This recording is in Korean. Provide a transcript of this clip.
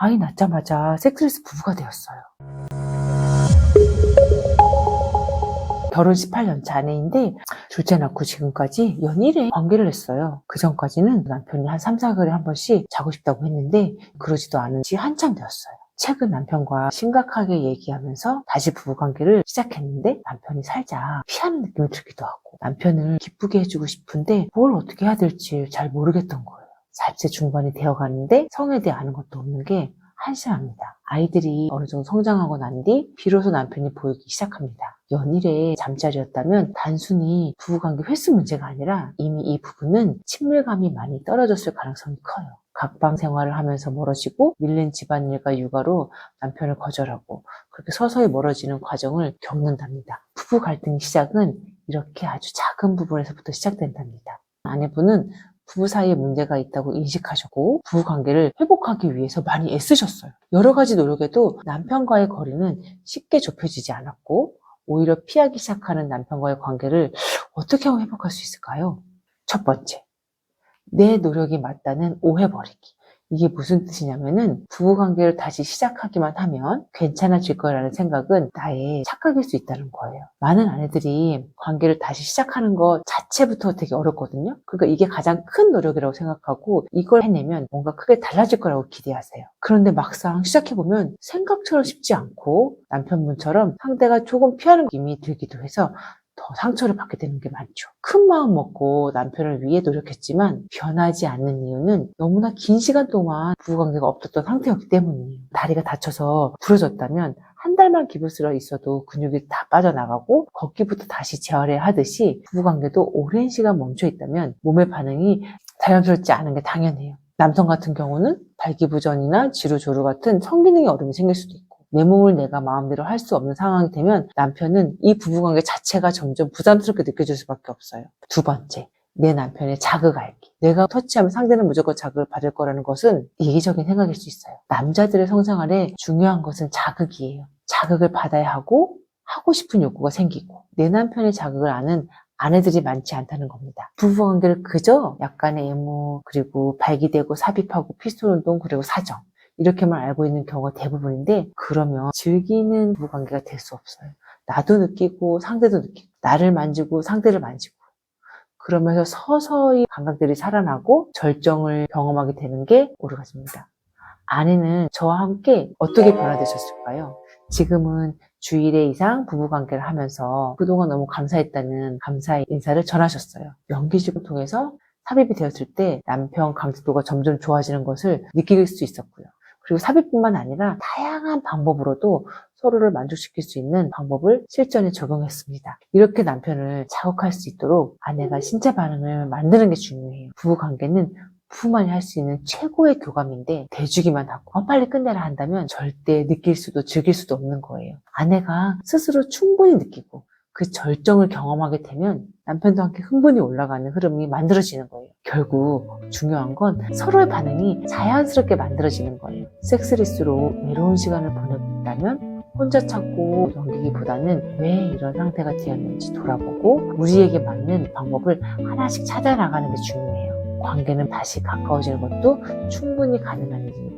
아이 낳자마자 섹스리스 부부가 되었어요. 결혼 18년 차 아내인데 둘째 낳고 지금까지 연일에 관계를 했어요. 그 전까지는 남편이 한 3, 4개월에 한 번씩 자고 싶다고 했는데 그러지도 않은 지 한참 되었어요. 최근 남편과 심각하게 얘기하면서 다시 부부관계를 시작했는데 남편이 살짝 피하는 느낌이 들기도 하고 남편을 기쁘게 해주고 싶은데 뭘 어떻게 해야 될지 잘 모르겠던 거예요. 40세 중반이 되어가는데 성에 대해 아는 것도 없는 게 한심합니다. 아이들이 어느 정도 성장하고 난 뒤 비로소 남편이 보이기 시작합니다. 연일의 잠자리였다면 단순히 부부관계 횟수 문제가 아니라 이미 이 부부는 친밀감이 많이 떨어졌을 가능성이 커요. 각방 생활을 하면서 멀어지고 밀린 집안일과 육아로 남편을 거절하고 그렇게 서서히 멀어지는 과정을 겪는답니다. 부부 갈등의 시작은 이렇게 아주 작은 부분에서부터 시작된답니다. 아내분은 부부 사이에 문제가 있다고 인식하셨고 부부관계를 회복하기 위해서 많이 애쓰셨어요. 여러 가지 노력에도 남편과의 거리는 쉽게 좁혀지지 않았고 오히려 피하기 시작하는 남편과의 관계를 어떻게 하면 회복할 수 있을까요? 첫 번째, 내 노력이 맞다는 오해 버리기. 이게 무슨 뜻이냐면은 부부관계를 다시 시작하기만 하면 괜찮아질 거라는 생각은 나의 착각일 수 있다는 거예요. 많은 아내들이 관계를 다시 시작하는 것 자체부터 되게 어렵거든요. 그러니까 이게 가장 큰 노력이라고 생각하고 이걸 해내면 뭔가 크게 달라질 거라고 기대하세요. 그런데 막상 시작해보면 생각처럼 쉽지 않고 남편분처럼 상대가 조금 피하는 느낌이 들기도 해서 더 상처를 받게 되는 게 많죠. 큰 마음 먹고 남편을 위해 노력했지만 변하지 않는 이유는 너무나 긴 시간 동안 부부관계가 없었던 상태였기 때문이에요. 다리가 다쳐서 부러졌다면 한 달만 기부스러 있어도 근육이 다 빠져나가고 걷기부터 다시 재활해야 하듯이 부부관계도 오랜 시간 멈춰 있다면 몸의 반응이 자연스럽지 않은 게 당연해요. 남성 같은 경우는 발기부전이나 지루조루 같은 성기능의 어려움이 생길 수도 있고 내 몸을 내가 마음대로 할 수 없는 상황이 되면 남편은 이 부부관계 자체가 점점 부담스럽게 느껴질 수밖에 없어요. 두 번째, 내 남편의 자극알기. 내가 터치하면 상대는 무조건 자극을 받을 거라는 것은 이기적인 생각일 수 있어요. 남자들의 성생활에 중요한 것은 자극이에요. 자극을 받아야 하고 싶은 욕구가 생기고 내 남편의 자극을 아는 아내들이 많지 않다는 겁니다. 부부관계를 그저 약간의 애무 그리고 발기되고 삽입하고 피스톨 운동 그리고 사정 이렇게만 알고 있는 경우가 대부분인데 그러면 즐기는 부부관계가 될 수 없어요. 나도 느끼고 상대도 느끼고 나를 만지고 상대를 만지고 그러면서 서서히 감각들이 살아나고 절정을 경험하게 되는 게 오르가즘입니다. 아내는 저와 함께 어떻게 변화되셨을까요? 지금은 주 1회 이상 부부관계를 하면서 그동안 너무 감사했다는 감사의 인사를 전하셨어요. 연기직을 통해서 삽입이 되었을 때 남편 강제도가 점점 좋아지는 것을 느낄 수 있었고요. 그리고 삽입뿐만 아니라 다양한 방법으로도 서로를 만족시킬 수 있는 방법을 실전에 적용했습니다. 이렇게 남편을 자극할 수 있도록 아내가 신체 반응을 만드는 게 중요해요. 부부관계는 부부만이 할 수 있는 최고의 교감인데 대주기만 하고 빨리 끝내라 한다면 절대 느낄 수도 즐길 수도 없는 거예요. 아내가 스스로 충분히 느끼고 그 절정을 경험하게 되면 남편도 함께 흥분이 올라가는 흐름이 만들어지는 거예요. 결국 중요한 건 서로의 반응이 자연스럽게 만들어지는 거예요. 섹스리스로 외로운 시간을 보내고 있다면 혼자 찾고 넘기기보다는 왜 이런 상태가 되었는지 돌아보고 우리에게 맞는 방법을 하나씩 찾아나가는 게 중요해요. 관계는 다시 가까워지는 것도 충분히 가능한 일이에요.